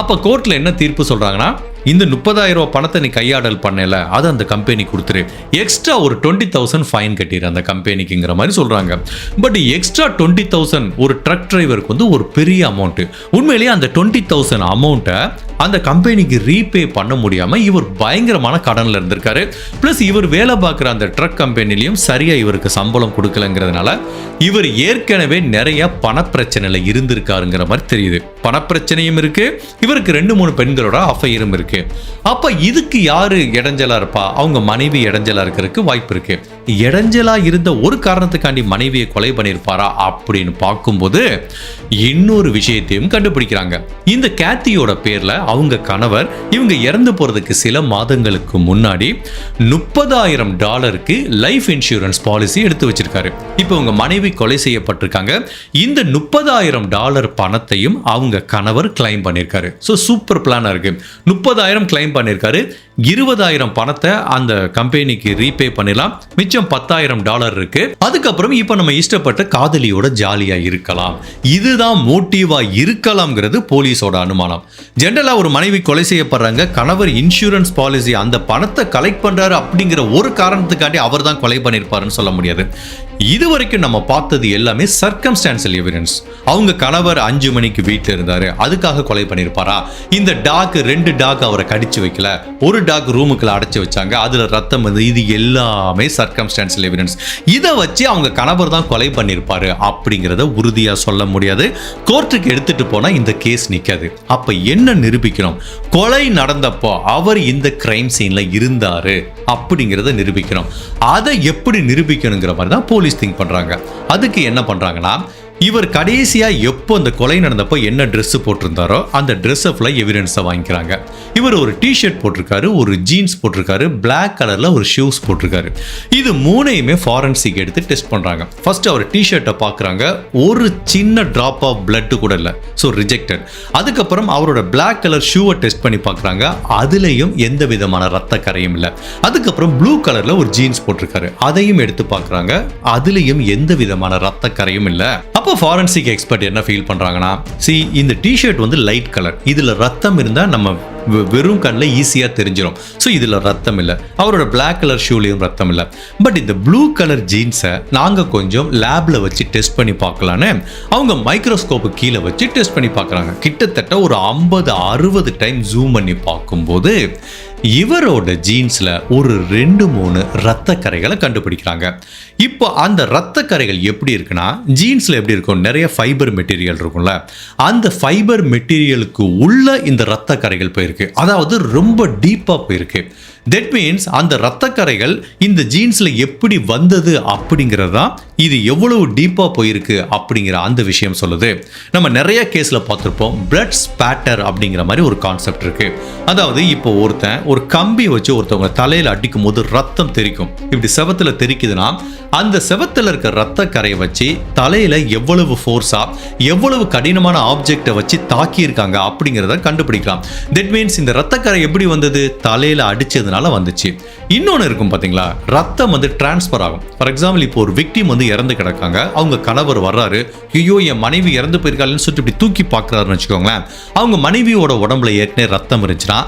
அப்ப கோர்ட்ல என்ன தீர்ப்பு சொல்றாங்கன்னா, இந்த 30,000 பணத்தை நீ கையாடல் பண்ணல, அதை அந்த கம்பெனி கொடுத்துரு, எக்ஸ்ட்ரா ஒரு 20,000 ஃபைன் கட்டிரு அந்த கம்பெனிக்குங்கிற மாதிரி சொல்றாங்க. பட் எக்ஸ்ட்ரா 20,000 ஒரு ட்ரக் டிரைவருக்கு வந்து ஒரு பெரிய அமௌண்ட். உண்மையிலேயே அந்த 20,000 அமௌண்ட்டை அந்த கம்பெனிக்கு ரீபே பண்ண முடியாம இவர் பயங்கரமான கடன்ல இருந்திருக்காரு. பிளஸ் இவர் வேலை பார்க்குற அந்த ட்ரக் கம்பெனிலையும் சரியா இவருக்கு சம்பளம் கொடுக்கலங்கிறதுனால இவர் ஏற்கனவே நிறைய பணப்பிரச்சனையில இருந்திருக்காருங்கிற மாதிரி தெரியுது. பணப்பிரச்சனையும் இருக்கு, இவருக்கு 2-3 பெண்களோட அஃபையரும் இருக்கு. அப்ப இதுக்கு யாரு இடைஞ்சலா இருப்பா? அவங்க மனைவி இடைஞ்சலா இருக்கிறதுக்கு வாய்ப்பு இருக்கு. இடைஞ்சலா இருந்த ஒரு காரணத்துக்காண்டி மனைவியை கொலை பண்ணியிருப்பாரா அப்படின்னு பார்க்கும்போது இன்னொரு விஷயத்தையும் கண்டுபிடிக்கிறாங்க. இந்த கேத்தியோட பேர்ல அவங்க கணவர் இவங்க இறந்து போறதுக்கு சில மாதங்களுக்கு முன்னாடி $30,000 லைஃப் இன்சூரன்ஸ் பாலிசி எடுத்து வச்சிருக்காரு. இப்போ உங்க மனைவி கொலை செய்யப்பட்டிருக்காங்க. இந்த $30,000 பணத்தையும் அவங்க கணவர் கிளைம் பண்ணிருக்காரு. சோ சூப்பர் பிளானா இருக்கு. 30,000 கிளைம் பண்ணிருக்காரு. 20,000 பணத்தை அந்த கம்பெனிக்கு ரீபே பண்ணிடலாம். மிச்சம் $10,000 இருக்கு. அதுக்கப்புறம் இப்ப நம்ம இஷ்டப்பட்ட காதலியோட ஜாலியா இருக்கலாம். இதுதான் மோட்டிவா இருக்கலாம்ங்கிறது போலீஸோட அனுமானம். ஜெனரலா ஒரு மனைவி கொலை செய்யப்படுறாங்க, கணவர் இன்சூரன்ஸ் பாலிசி அந்த பணத்தை கலெக்ட் பண்றாரு அப்படிங்கிற ஒரு காரணத்துக்காண்டி அவர் தான் கொலை பண்ணிருப்பாருன்னு சொல்ல முடியாது. இதுவரைக்கும் நம்ம பார்த்தது எல்லாமே சர்க்கம்ஸ்டான்ஷியல் எவிடன்ஸ். அவங்க கணவர் 5 மணிக்கு வீட்டில் இருந்தாரு, அதுக்காக கொலை பண்ணிருப்பாரா? இந்த டாக் 2 டாக் அவரை கடிச்சு வைக்கல, ஒரு டாக் ரூமுக்குள்ள அடைச்சு வச்சாங்க, அதுல ரத்தம் வந்து, இது எல்லாமே சர்க்கம்ஸ்டான்ஷியல் எவிடன்ஸ். இதை வச்சு அவங்க கணவர் தான் கொலை பண்ணிருப்பாரு அப்படிங்கிறத உறுதியா சொல்ல முடியாது. கோர்ட்டுக்கு எடுத்துட்டு போனா இந்த கேஸ் நிக்காது. அப்ப என்ன நிரூபிக்கணும்? கொலை நடந்தப்போ அவர் இந்த கிரைம் சீன்ல இருந்தாரு அப்படிங்கிறத நிரூபிக்கணும். அதை எப்படி நிரூபிக்கணுங்கிற மாதிரி தான் போலீஸ் திங்க் பண்றாங்க. அதுக்கு என்ன பண்றாங்கன்னா, இவர் கடைசியா எப்போ அந்த கொலை நடந்தப்போ என்ன ட்ரெஸ் போட்டிருந்தாரோ அந்த ட்ரெஸ் ஃபுல்லா எவிடன்ஸை வாங்கிக்கிறாங்க. இவர் ஒரு டிஷர்ட் போட்டிருக்காரு, ஒரு ஜீன்ஸ் போட்டிருக்காரு, பிளாக் கலர்ல ஒரு ஷூஸ் போட்டிருக்காரு. இது மூணையுமே ஃபாரன்சிக் எடுத்து டெஸ்ட் பண்றாங்க. ஃபர்ஸ்ட் அவர் டிஷர்ட்டை பார்க்குறாங்க, ஒரு சின்ன டிராப் ஆஃப் பிளட் கூட இல்லை, ஸோ ரிஜெக்டட். அதுக்கப்புறம் அவரோட பிளாக் கலர் ஷூவை டெஸ்ட் பண்ணி பார்க்குறாங்க, அதுலேயும் எந்த விதமான ரத்த கரையும் இல்லை. அதுக்கப்புறம் ப்ளூ கலர்ல ஒரு ஜீன்ஸ் போட்டிருக்காரு, அதையும் எடுத்து பார்க்குறாங்க, அதுலேயும் எந்த விதமான ரத்த கரையும் இல்லை. அப்போ ஃபாரன்சிக் எக்ஸ்பர்ட் என்ன ஃபீல் பண்றாங்கன்னா, இந்த டிஷர்ட் வந்து லைட் கலர், இதுல ரத்தம் இருந்தா நம்ம வெறும் கண்ணில் ஈஸியாக தெரிஞ்சிடும். ஸோ இதில் ரத்தம் இல்லை. அவரோட பிளாக் கலர் ஷூலையும் ரத்தம் இல்லை. பட் இந்த ப்ளூ கலர் ஜீன்ஸை நாங்கள் கொஞ்சம் லேபில் வச்சு டெஸ்ட் பண்ணி பார்க்கலான்னு அவங்க மைக்ரோஸ்கோப்பு கீழே வச்சு டெஸ்ட் பண்ணி பார்க்குறாங்க. கிட்டத்தட்ட ஒரு 50-60 டைம் ஜூம் பண்ணி பார்க்கும்போது இவரோட ஜீன்ஸ்ல ஒரு 2-3 ரத்த கரைகளை கண்டுபிடிக்கிறாங்க. இப்போ அந்த ரத்த கரைகள் எப்படி இருக்குன்னா, ஜீன்ஸ்ல எப்படி இருக்கும், நிறைய ஃபைபர் மெட்டீரியல் இருக்கும்ல, அந்த ஃபைபர் மெட்டீரியலுக்கு உள்ள இந்த ரத்த கரைகள் போயிருக்கு. அதாவது ரொம்ப டீப்பா போயிருக்கு. தட் மீன்ஸ் அந்த ரத்த கரைகள் இந்த ஜீன்ஸ்ல எப்படி வந்தது அப்படிங்கிறதா இது எவ்வளவு டீப்பா போயிருக்கு அப்படிங்கிற அந்த விஷயம் சொல்லுது. நம்ம நிறைய கேஸ்ல பார்த்துருப்போம், பிளட் ஸ்பேட்டர் அப்படிங்கிற மாதிரி ஒரு கான்செப்ட் இருக்கு. அதாவது இப்போ ஒருத்தன் ஒரு கம்பி வச்சு ஒருத்தவங்க தலையில அடிக்கும் போது ரத்தம் தெரிக்கும். இப்படி செவத்துல தெரிக்குதுன்னா அந்த செவத்துல இருக்க ரத்த கரையை வச்சு தலையில எவ்வளவு ஃபோர்ஸா எவ்வளவு கடினமான ஆப்ஜெக்டை வச்சு தாக்கி இருக்காங்க அப்படிங்கிறத கண்டுபிடிக்கலாம். தட் மீன்ஸ் இந்த ரத்த கரை எப்படி வந்தது, தலையில அடிச்சதுனால வந்துச்சு. இன்னொன்று இருக்கும் பாத்தீங்களா, ரத்தம் வந்து டிரான்ஸ்பர் ஆகும். ஃபார் எக்ஸாம்பிள், இப்போ ஒரு விக்டிம் வந்து இறந்து கிடக்காங்க, அவங்க கணவர் வர்றாரு, ஐயோ என் மனைவி இறந்து போயிருக்காங்கன்னு சொல்லிட்டு இப்படி தூக்கி பார்க்குறாருன்னு வச்சுக்கோங்களேன். அவங்க மனைவியோட உடம்புல ஏற்கனவே ரத்தம் இருந்துச்சுன்னா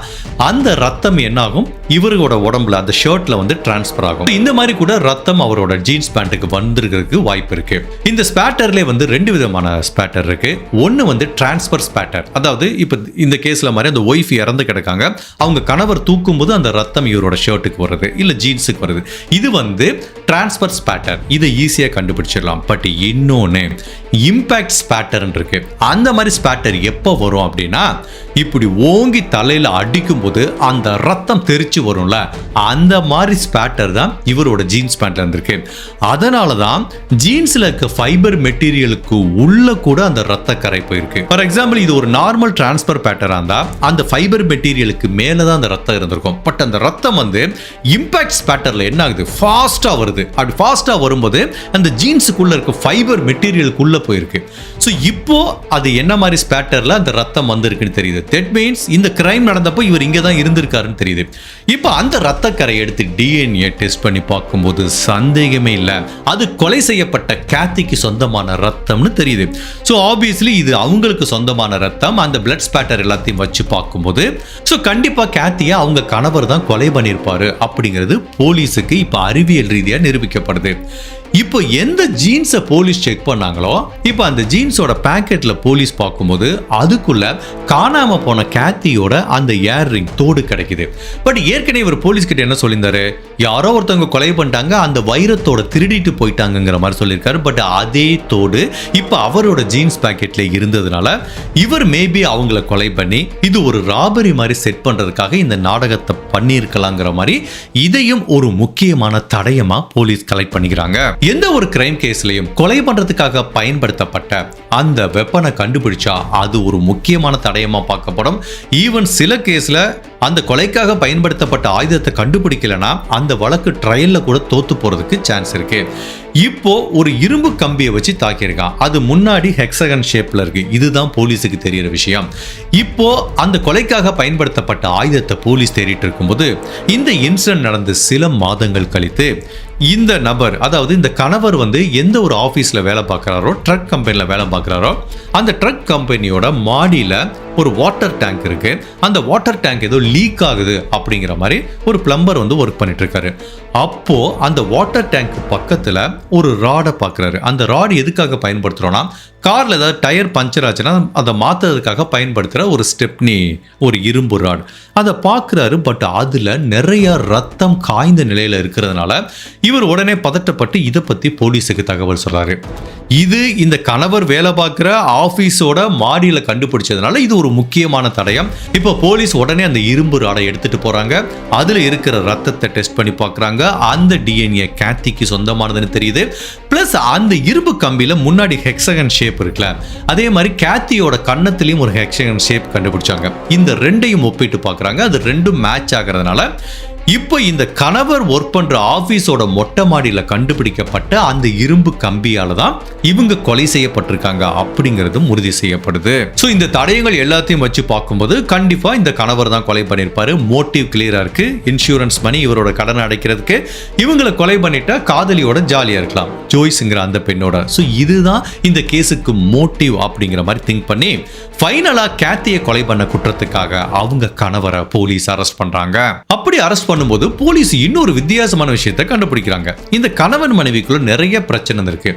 அந்த ரத்தம் என்ன ஆகும், இவரோட உடம்புல அந்த ஷர்ட்ல வந்து டிரான்ஸ்பர் ஆகும். இந்த மாதிரி கூட ரத்தம் அவரோட ஜீன்ஸ் பேண்ட்டுக்கு வந்திருக்கிறதுக்கு வாய்ப்பு இருக்கு. இந்த ஸ்பேட்டர்ல வந்து 2 விதமான ஸ்பேட்டர் இருக்கு. ஒன்னு வந்து டிரான்ஸ்பர் ஸ்பேட்டர், அதாவது இப்போ இந்த கேஸ்ல மாதிரி அந்த ஒய்ஃப் இறந்து கிடக்காங்க, அவங்க கணவர் தூக்கும் போது அந்த ரத்தம் இவரோட ஷர்ட்டுக்கு வருது இல்ல ஜீன்ஸுக்கு வருது. இது வந்து டிரான்ஸ்பர் ஸ்பேட்டர், இதை ஈஸியா கண்டுபிடிச்சிடலாம். பட் இன்னொன்னு இம்பாக்ட் ஸ்பேட்டர் இருக்கு. அந்த மாதிரி ஸ்பேட்டர் எப்போ வரும் அப்படின்னா, இப்படி ஓங்கி தலையில அடிக்கும் போது அந்த ரத்தம் தெரிச்சு வரும்ல, அந்த மாதிரி ஸ்பேட்டர் தான் இவரோட ஜீன்ஸ் பேண்ட்ல இருந்திருக்கு. அதனாலதான் ஜீன்ஸ்ல இருக்க ஃபைபர் மெட்டீரியலுக்கு உள்ள கூட அந்த ரத்த கரை போயிருக்கு. ஃபார் எக்ஸாம்பிள், இது ஒரு நார்மல் டிரான்ஸ்பர் பேட்டரா இருந்தா அந்த ஃபைபர் மெட்டீரியலுக்கு மேலதான் அந்த ரத்தம் இருந்திருக்கும். பட் அந்த ரத்தம் வந்து இம்பாக்ட் ஸ்பேட்டர்ல என்ன ஆகுது, ஃபாஸ்டா வருது. அப்படி ஃபாஸ்டா வரும்போது அந்த ஜீன்ஸுக்குள்ள இருக்க ஃபைபர் மெட்டீரியலுக்குள்ள போயிருக்கு. ஸோ இப்போ அது என்ன மாதிரி ஸ்பேட்டர்ல அந்த ரத்தம் வந்திருக்குன்னு தெரியுது. தட் மீன்ஸ் இந்த கிரைம் நடந்தப்போ இவர் இங்கே தான் இருந்திருக்காருன்னு தெரியுது. இப்போ அந்த ரத்த கரை எடுத்து டிஎன்ஏ டெஸ்ட் பண்ணி பார்க்கும்போது சந்தேகமே இல்லை, அது கொலை செய்யப்பட்ட கேத்திக்கு சொந்தமான ரத்தம்னு தெரியுது. ஸோ ஆப்வியஸ்லி இது அவங்களுக்கு சொந்தமான ரத்தம். அந்த பிளட் ஸ்பேட்டர் எல்லாத்தையும் வச்சு பார்க்கும்போது ஸோ கண்டிப்பா கேத்தியை அவங்க கணவர் தான் கொலை பண்ணியிருப்பாரு அப்படிங்கிறது போலீஸுக்கு இப்போ அறிவியல் ரீதியாக நிரூபிக்கப்படுது. இப்போ எந்த ஜீன்ஸை போலீஸ் செக் பண்ணாங்களோ, இப்போ அந்த ஜீன்ஸோட பேக்கெட்ல போலீஸ் பார்க்கும்போது அதுக்குள்ள காணாம போன கேத்தியோட அந்த இயர்ரிங் தோடு கிடைக்குது. பட் ஏற்கனவே ஒரு போலீஸ் கிட்ட என்ன சொல்லியிருந்தாரு, யாரோ ஒருத்தவங்க கொலை பண்ணிட்டாங்க, அந்த வைரத்தோட திருடிட்டு போயிட்டாங்கிற மாதிரி சொல்லியிருக்காரு. பட் அதே தோடு இப்போ அவரோட ஜீன்ஸ் பேக்கெட்ல இருந்ததுனால இவர் மேபி அவங்கள கொலை பண்ணி இது ஒரு ராபரி மாதிரி செட் பண்றதுக்காக இந்த நாடகத்தை பண்ணியிருக்கலாங்கிற மாதிரி இதையும் ஒரு முக்கியமான தடயமா போலீஸ் கலெக்ட் பண்ணிக்கிறாங்க. எந்த ஒரு கிரைம் கேஸ்லயும் கொலை பண்றதுக்காக பயன்படுத்தப்பட்ட அந்த வெப்பனை கண்டுபிடிச்சா அது ஒரு முக்கியமான தடயமா பார்க்கப்படும். ஈவன் சில கேஸ்ல அந்த கொலைக்காக பயன்படுத்தப்பட்ட ஆயுதத்தை கண்டுபிடிக்கலனா அந்த வழக்கு ட்ரையல்ல கூட தோத்து போறதுக்கு சான்ஸ் இருக்கு. இப்போ ஒரு இரும்பு கம்பியை வச்சு தாக்கியிருக்கான், அது முன்னாடி ஹெக்ஸகன் ஷேப்ல இருக்கு. இதுதான் போலீஸுக்கு தெரியற விஷயம். இப்போ அந்த கொலைக்காக பயன்படுத்தப்பட்ட ஆயுதத்தை போலீஸ் தேடிட்டு இருக்கும்போது இந்த இன்சிடென்ட் நடந்த சில மாதங்கள் கழித்து இந்த நபர், அதாவது இந்த கணவர் வந்து எந்த ஒரு ஆபீஸ்ல வேலை பார்க்கிறாரோ, ட்ரக் கம்பெனில வேலை பார்க்கிறாரோ, அந்த ட்ரக் கம்பெனியோட மாடியில ஒரு வாட்டர் டேங்க் இருக்கு. அந்த வாட்டர் டேங்க் ஏதோ லீக் ஆகுது அப்படிங்கிற மாதிரி ஒரு பிளம்பர் வந்து ஒர்க் பண்ணிட்டு இருக்காரு. அப்போ அந்த வாட்டர் டேங்க் பக்கத்துல ஒரு ராடை பார்க்குறாரு. அந்த ராடு எதுக்காக பயன்படுத்துறோம்னா, கார்ல ஏதாவது டயர் பஞ்சர் ஆச்சுன்னா அதை மாத்துறதுக்காக பயன்படுத்துற ஒரு ஸ்டெப்னி, ஒரு இரும்பு ராட். அதை பார்க்குறாரு. பட் அதுல நிறைய ரத்தம் காய்ந்த நிலையில இருக்கிறதுனால இவர் உடனே பதட்டப்பட்டு இதை பத்தி போலீஸுக்கு தகவல் சொல்றாரு. இது இந்த கணவர் வேலை பார்க்குற ஆபீஸோட மாடியில கண்டுபிடிச்சதுனால இது ஒரு முக்கியமான தடயம். இப்போ போலீஸ் உடனே அந்த இரும்பு ராடை எடுத்துட்டு போறாங்க. அதுல இருக்கிற ரத்தத்தை டெஸ்ட் பண்ணி பார்க்குறாங்க. அந்த டிஎன்ஏ கேத்திக்கு சொந்தமானதுன்னு தெரியுது. பிளஸ் அந்த இரும்பு கம்பியில முன்னாடி ஹெக்ஸகன் ஷேப் ஷேப் இருக்குல்ல, அதே மாதிரி கேத்தியோட கன்னத்திலையும் ஒரு ஹெக்ஸாகன் ஷேப் கண்டுபிடிச்சாங்க. இந்த ரெண்டையும் ஒப்பிட்டு பார்க்குறாங்க. அது ரெண்டும் மேட்ச் ஆகிறதுனால இப்போ இந்த கணவர் ஒர்க் பண்ற ஆபீஸோட மொட்டை மாடியில கண்டுபிடிக்கப்பட்ட அந்த இரும்பு கம்பியால தான் இவங்க கொலை செய்யப்பட்டிருக்காங்க அப்படிங்கறதும் உறுதி செய்யப்படுது. சோ இந்த தடயங்கள் எல்லாத்தையும் வச்சு பார்க்கும்போது கண்டிப்பா இந்த கணவர் தான் கொலை பண்ணிருப்பாரு. மோட்டிவ் கிளியரா இருக்கு. இன்சூரன்ஸ் மணி இவரோட கடனை அடைக்கிறதுக்கு இவங்களை கொலை பண்ணிட்டா காதலியோட ஜாலியா இருக்கலாம், ஜோய்ஸ்ங்கிற அந்த பெண்ணோட. சோ இதுதான் இந்த கேஸுக்கு மோட்டிவ் அப்படிங்கிற மாதிரி திங்க் பண்ணி ஃபைனலா கேத்தியை கொலை பண்ண குற்றத்துக்காக அவங்க கணவரை போலீஸ் அரெஸ்ட் பண்றாங்க. அப்படி அரெஸ்ட் பண்ணும்போது போலீஸ் இன்னொரு வித்தியாசமான விஷயத்தை கண்டுபிடிக்கிறாங்க. இந்த கணவன் மனைவிக்குள்ள நிறைய பிரச்சனை இருக்கு.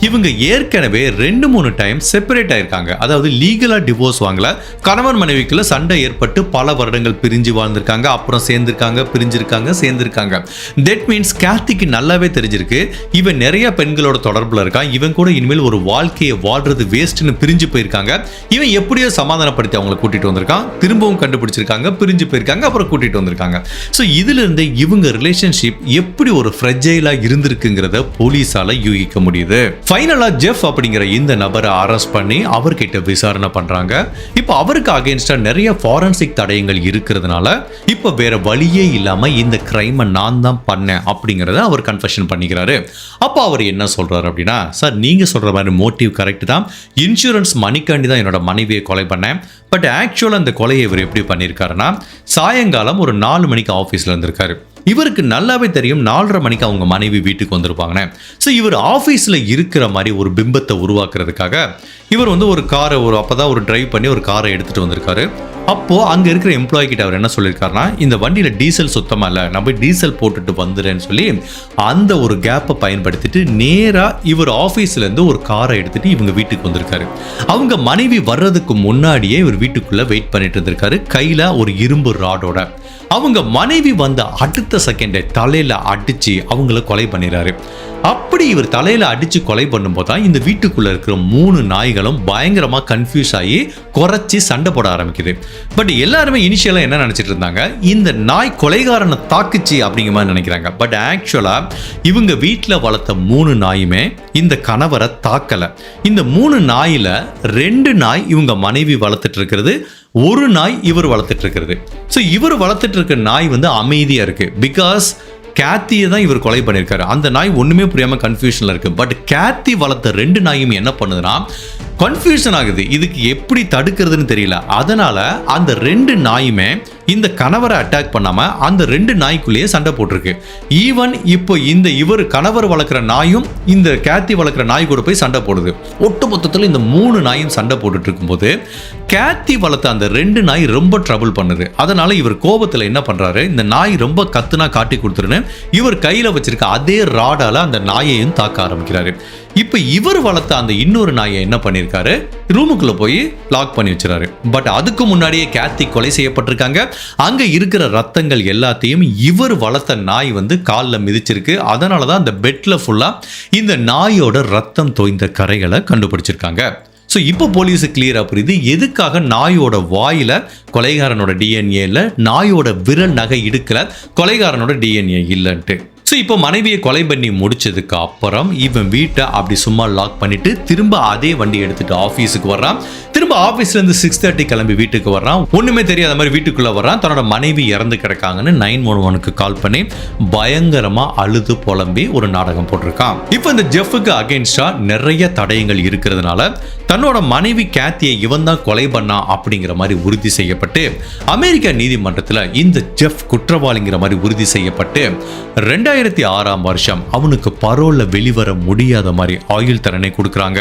இவங்க ஏற்கனவே 2-3 டைம் செப்பரேட் ஆயிருக்காங்க. அதாவது லீகலா டிவோர்ஸ் வாங்கல, கணவன் மனைவிக்குள்ள சண்டை ஏற்பட்டு பல வருடங்கள் பிரிஞ்சு வாழ்ந்திருக்காங்க, அப்புறம் சேர்ந்திருக்காங்க, பிரிஞ்சிருக்காங்க, சேர்ந்திருக்காங்க. தட் மீன்ஸ் கேத்திக்கு நல்லாவே தெரிஞ்சிருக்கு இவன் நிறைய பெண்களோட தொடர்புல இருக்கான், இவன் கூட இனிமேல் ஒரு வாழ்க்கையை வாழ்றது வேஸ்ட்னு பிரிஞ்சு போயிருக்காங்க. இவன் எப்படியோ சமாதானப்படுத்தி அவங்களை கூட்டிட்டு வந்திருக்கான், திரும்பவும் கண்டுபிடிச்சிருக்காங்க, பிரிஞ்சு போயிருக்காங்க, அப்புறம் கூட்டிட்டு வந்திருக்காங்க. சோ இதுல இருந்து இவங்க ரிலேஷன்ஷிப் எப்படி ஒரு ஃப்ரெஜைலா இருந்திருக்குங்கிறத போலீஸால யூகிக்க முடியுது. ஃபைனலா ஜெஃப் அப்படிங்கிற இந்த நபரை அரெஸ்ட் பண்ணி அவர்கிட்ட விசாரணை பண்றாங்க. இப்போ அவருக்கு அகைன்ஸ்டா நிறைய ஃபாரன்சிக் தடயங்கள் இருக்கிறதுனால இப்போ வேற வழியே இல்லாம இந்த கிரைமை நான் தான் பண்ணேன் அப்படிங்கறத அவர் கன்ஃபெஷன் பண்ணிக்கிறாரு. அப்போ அவர் என்ன சொல்றாரு அப்படின்னா, சார் நீங்க சொல்ற மாதிரி மோட்டிவ் கரெக்ட் தான், இன்சூரன்ஸ் மணிக்காண்டி தான் என்னோட மனைவியை கொலை பண்ணேன். பட் ஆக்சுவலா அந்த கொலையை இவர் எப்படி பண்ணியிருக்காருன்னா, சாயங்காலம் ஒரு 4 மணிக்கு ஆஃபீஸில் இருந்திருக்காரு. இவருக்கு நல்லாவே தெரியும் 4:30 மணிக்கு அவங்க மனைவி வீட்டுக்கு வந்திருப்பாங்க. ஸோ இவர் ஆஃபீஸில் இருக்கிற மாதிரி ஒரு பிம்பத்தை உருவாக்குறதுக்காக இவர் ஒரு காரை அப்போதான் ஒரு டிரைவ் பண்ணி ஒரு காரை எடுத்துகிட்டு வந்திருக்காரு. அப்போது அங்கே இருக்கிற எம்ப்ளாயி கிட்ட அவர் என்ன சொல்லியிருக்காருன்னா, இந்த வண்டியில் டீசல் சுத்தமாக இல்லை, நான் போய் டீசல் போட்டுட்டு வந்துடுறேன்னு சொல்லி அந்த ஒரு கேப்பை பயன்படுத்திட்டு நேராக இவர் ஆஃபீஸ்லேருந்து ஒரு காரை எடுத்துகிட்டு இவங்க வீட்டுக்கு வந்திருக்காரு. அவங்க மனைவி வர்றதுக்கு முன்னாடியே இவர் வீட்டுக்குள்ளே வெயிட் பண்ணிட்டு இருந்திருக்காரு, கையில் ஒரு இரும்பு ராடோட. அவங்க மனைவி வந்த அடுத்த செகண்டை தலையில் அடித்து அவங்கள கொலை பண்ணிடுறாரு. அப்படி இவர் தலையில் அடித்து கொலை பண்ணும்போது தான் இந்த வீட்டுக்குள்ளே இருக்கிற 3 நாய்களும் பயங்கரமாக கன்ஃபியூஸ் ஆகி குறைச்சி சண்டை போட ஆரம்பிக்குது. பட் எல்லாருமே இனிஷியலாக என்ன நினச்சிட்டு இருந்தாங்க, இந்த நாய் கொலைகாரனை தாக்குச்சு அப்படிங்கிற மாதிரி நினைக்கிறாங்க. பட் ஆக்சுவலாக இவங்க வீட்டில் வளர்த்த 3 நாயுமே இந்த கணவரை தாக்கலை. இந்த 3 நாயில் 2 நாய் இவங்க மனைவி வளர்த்துட்டு இருக்கிறது, ஒரு நாய் இவர் வளர்த்துட்டு இருக்கிறது. ஸோ இவர் வளர்த்துட்டு இருக்க நாய் அமைதியாக இருக்கு. பிகாஸ் கேத்தியை தான் இவர் கொலை பண்ணியிருக்காரு. அந்த நாய் ஒன்றுமே புரியாமல் கன்ஃபியூஷனில் இருக்கு. பட் கேத்தி வளர்த்த 2 நாயும் என்ன பண்ணுதுன்னா கன்ஃபியூஷன் ஆகுது, இதுக்கு எப்படி தடுக்கிறதுன்னு தெரியல. அதனால அந்த 2 நாயுமே இந்த கணவரை அட்டாக் பண்ணாம அந்த 2 நாய்க்குள்ளேயே சண்டை போட்டிருக்கு. ஈவன் இப்போ இவர் கணவர் வளர்க்குற நாயும் இந்த கேத்தி வளர்க்குற நாய் கூட போய் சண்டை போடுது. ஒட்டுமொத்தத்தில் இந்த 3 நாயும் சண்டை போட்டுட்டு இருக்கும்போது கேத்தி வளர்த்த அந்த 2 நாய் ரொம்ப ட்ரபிள் பண்ணுது. அதனால இவர் கோபத்தில் என்ன பண்றாரு, இந்த நாய் ரொம்ப கத்துனா காட்டி கொடுத்துருன்னு இவர் கையில வச்சிருக்க அதே ராடால அந்த நாயையும் தாக்க ஆரம்பிக்கிறாரு. இப்ப இவர் வளர்த்த அந்த இன்னொரு நாயை என்ன பண்ணிருக்காரு, ரூமுக்குள்ள போய் லாக் பண்ணி வச்சிருக்காரு. பட் அதுக்கு முன்னாடியே கேத்தி கொலை செய்யப்பட்டிருக்காங்க. அங்க இருக்கிற ரத்தங்கள் எல்லாத்தையும் இவர் வளர்த்த நாய் காலில் மிதிச்சிருக்கு. அதனாலதான் அந்த பெட்ல ஃபுல்லா இந்த நாயோட ரத்தம் தோய்ந்த கரைகளை கண்டுபிடிச்சிருக்காங்க. ஸோ இப்போ போலீஸு கிளியரா புரியுது எதுக்காக நாயோட வாயில கொலைகாரனோட டிஎன்ஏ இல்லை, நாயோட விரல் நகை இடுக்கல கொலைகாரனோட டிஎன்ஏ இல்லைன்ட்டு. ஸோ இப்போ மனைவியை கொலை பண்ணி முடிச்சதுக்கு அப்புறம் இவன் வீட்டை அப்படி சும்மா லாக் பண்ணிட்டு திரும்ப அதே வண்டி எடுத்துட்டு ஆஃபீஸுக்கு வர்றான். திரும்ப ஆஃபீஸ்லேருந்து 6:30 கிளம்பி வீட்டுக்கு வர்றான். ஒன்றுமே தெரியாத மாதிரி வீட்டுக்குள்ளே வர்றான். தன்னோட மனைவி இறந்து கிடக்காங்கன்னு 911க்கு கால் பண்ணி பயங்கரமாக அழுது புலம்பி ஒரு நாடகம் போட்டிருக்கான். இப்போ இந்த ஜெஃபுக்கு அகெயின்ஸ்டா நிறைய தடயங்கள் இருக்கிறதுனால தன்னோட மனைவி கேத்தியை இவன் தான் கொலை பண்ணான் அப்படிங்கிற மாதிரி உறுதி செய்யப்பட்டு அமெரிக்கா நீதிமன்றத்தில் இந்த ஜெஃப் குற்றவாளிங்கிற மாதிரி உறுதி செய்யப்பட்டு 2006ஆம் வருஷம் அவனுக்கு பரோல்ல வெளிவர முடியாத மாதிரி ஆயுள் தண்டனை கொடுக்குறாங்க.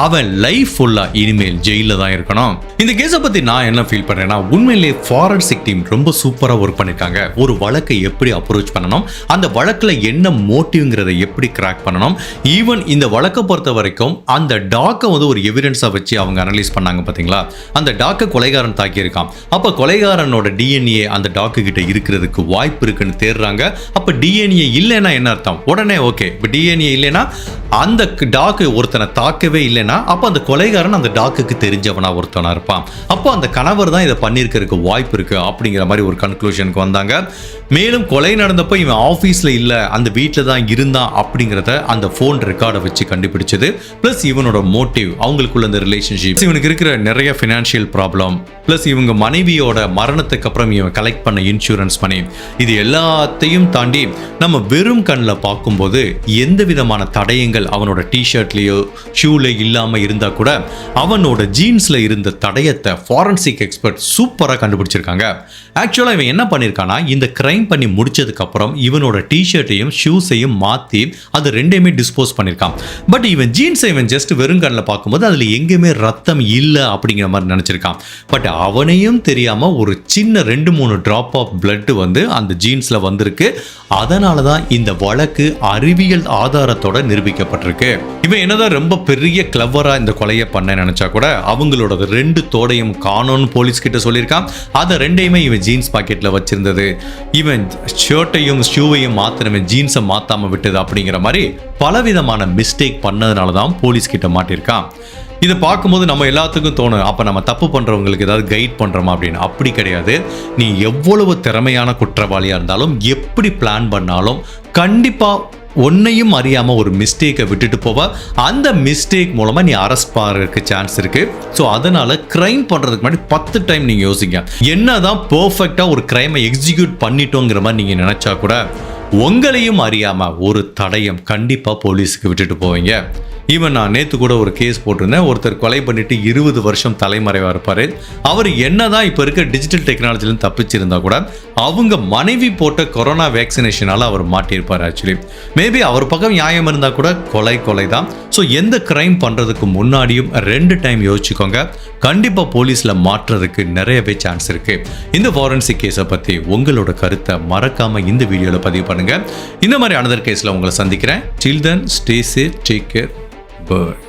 அவன் லைஃப் ஃபுல்லா இனிமேல் ஜெயில தான் இருக்கணும். இந்த கேஸை பத்தி நான் என்ன ஃபீல் பண்றேன்னா, உண்மையிலே ஃபாரன்சிக் டீம் ரொம்ப சூப்பரா ஒர்க் பண்ணிருக்காங்க. ஒரு வழக்கை எப்படி அப்ரோச் பண்ணணும், அந்த வழக்குல என்ன மோட்டிவ்ங்கிறத எப்படி கிராக் பண்ணணும். ஈவன் இந்த வழக்கை பொறுத்த வரைக்கும் அந்த டாக்கை ஒரு எவிடன்ஸா வச்சு அவங்க அனலைஸ் பண்ணாங்க பாத்தீங்களா. அந்த டாக்கை கொலைகாரன் தாக்கியிருக்கான். அப்ப கொலைகாரனோட டிஎன்ஏ அந்த டாக்கு கிட்ட இருக்கிறதுக்கு வாய்ப்பு இருக்குன்னு தேடுறாங்க. அப்ப டிஎன்ஏ இல்லைன்னா என்ன அர்த்தம், உடனே ஓகே இப்போ டிஎன்ஏ இல்லைன்னா அந்த டாக் ஒருத்தனை தாக்கவே இல்லைன்னா அப்போ அந்த கொலைகாரன் அந்த டாக்குக்கு தெரிஞ்சவனா ஒருத்தனா இருப்பான். அப்போ அந்த கணவர் தான் இதை பண்ணியிருக்கிறதுக்கு வாய்ப்பு இருக்கு அப்படிங்கிற மாதிரி ஒரு கன்க்ளூஷனுக்கு வந்தாங்க. மேலும் கொலை நடந்தப்போ இவன் ஆஃபீஸில் இல்லை, அந்த வீட்டில் தான் இருந்தான் அப்படிங்கிறத அந்த ஃபோன் ரெக்கார்டை வச்சு கண்டுபிடிச்சது. ப்ளஸ் இவனோட மோட்டிவ், அவங்களுக்குள்ள இந்த ரிலேஷன்ஷிப், இவனுக்கு இருக்கிற நிறைய ஃபினான்ஷியல் ப்ராப்ளம், ப்ளஸ் இவங்க மனைவியோட மரணத்துக்கு அப்புறம் இவன் கலெக்ட் பண்ண இன்சூரன்ஸ் மணி, இது எல்லாத்தையும் தாண்டி நம்ம வெறும் கண்ணில் பார்க்கும்போது எந்த விதமான தடயங்கள் அவனோட டிஷர்ட்லேயோ ஷூல இல்லாமல் இருந்தால் கூட அவனோட ஜீன்ஸில் இருந்த தடயத்தை ஃபாரன்சிக் எக்ஸ்பர்ட் சூப்பராக கண்டுபிடிச்சிருக்காங்க. ஆக்சுவலாக இவன் என்ன பண்ணியிருக்கானா, இந்த கிரைம் பண்ணி முடிச்சதுக்கு அப்புறம் இவனோட டிஷர்ட்டையும் ஷூஸையும் மாற்றி அது ரெண்டையுமே டிஸ்போஸ் பண்ணியிருக்கான். பட் இவன் ஜீன்ஸை இவன் ஜஸ்ட் வெறும் கண்ணில் பார்க்கும்போது அதில் எங்கேயுமே ரத்தம் இல்லை அப்படிங்கிற மாதிரி நினச்சிருக்கான். பட் அவனையும் தெரியாமல் ஒரு சின்ன 2-3 ட்ராப் ஆஃப் பிளட் வந்து அந்த ஜீன்ஸில் வந்திருக்கு. அதனால தான் இந்த வழக்கு அறிவியல் ஆதாரத்தோட நிரூபிக்கப்பட்டிருக்கு. இவன் என்னதான் ரொம்ப பெரிய கிளவராக இந்த கொலையை பண்ண நினைச்சா கூட அவங்களோட 2 தோடையும் காணோன்னு போலீஸ் கிட்ட சொல்லியிருக்கான். அதை ரெண்டையுமே இவன் ஜீன்ஸ் பாக்கெட்டில் வச்சிருந்தது, இவன் ஷர்ட்டையும் ஷூவையும் மாத்தினவன் ஜீன்ஸை மாத்தாம விட்டது அப்படிங்கிற மாதிரி பலவிதமான மிஸ்டேக் பண்ணதுனால தான் போலீஸ் கிட்ட மாட்டிருக்கான். இதை பார்க்கும்போது நம்ம எல்லாத்துக்கும் தோணும், அப்போ நம்ம தப்பு பண்ணுறவங்களுக்கு ஏதாவது கைட் பண்ணுறோமா அப்படின்னு. அப்படி கிடையாது. நீ எவ்வளவு திறமையான குற்றவாளியாக இருந்தாலும், எப்படி பிளான் பண்ணாலும் கண்டிப்பாக ஒன்னையும் அறியாமல் ஒரு மிஸ்டேக்கை விட்டுட்டு போவ. அந்த மிஸ்டேக் மூலமாக நீ அரெஸ்ட் பண்ணுறதுக்கு சான்ஸ் இருக்குது. ஸோ அதனால் க்ரைம் பண்ணுறதுக்கு முன்னாடி 10 டைம் நீங்கள் யோசிங்க. என்ன தான் பர்ஃபெக்டாக ஒரு க்ரைமை எக்ஸிக்யூட் பண்ணிட்டோங்கிற மாதிரி நீங்கள் நினச்சா கூட உங்களையும் அறியாமல் ஒரு தடயம் கண்டிப்பாக போலீஸுக்கு விட்டுட்டு போவீங்க. ஈவன் நான் நேற்று கூட ஒரு கேஸ் போட்டிருந்தேன். ஒருத்தர் கொலை பண்ணிட்டு 20 வருஷம் தலைமறைவாக இருப்பார். அவர் என்னதான் இப்போ இருக்க டிஜிட்டல் டெக்னாலஜிலேருந்து தப்பிச்சிருந்தா கூட அவங்க மனைவி போட்ட கொரோனா வேக்சினேஷனால் அவர் மாட்டியிருப்பார். ஆக்சுவலி மேபி அவர் பக்கம் நியாயம் இருந்தால் கூட கொலை தான். ஸோ எந்த கிரைம் பண்ணுறதுக்கு முன்னாடியும் 2 டைம் யோசிச்சுக்கோங்க. கண்டிப்பாக போலீஸில் மாற்றுறதுக்கு நிறையவே சான்ஸ் இருக்குது. இந்த ஃபாரன்சிக் கேஸை பற்றி உங்களோட கருத்தை மறக்காமல் இந்த வீடியோவில் பதிவு பண்ணுங்கள். இந்த மாதிரி அனதர் கேஸில் உங்களை சந்திக்கிறேன். Till then, stay safe, take care. Bye.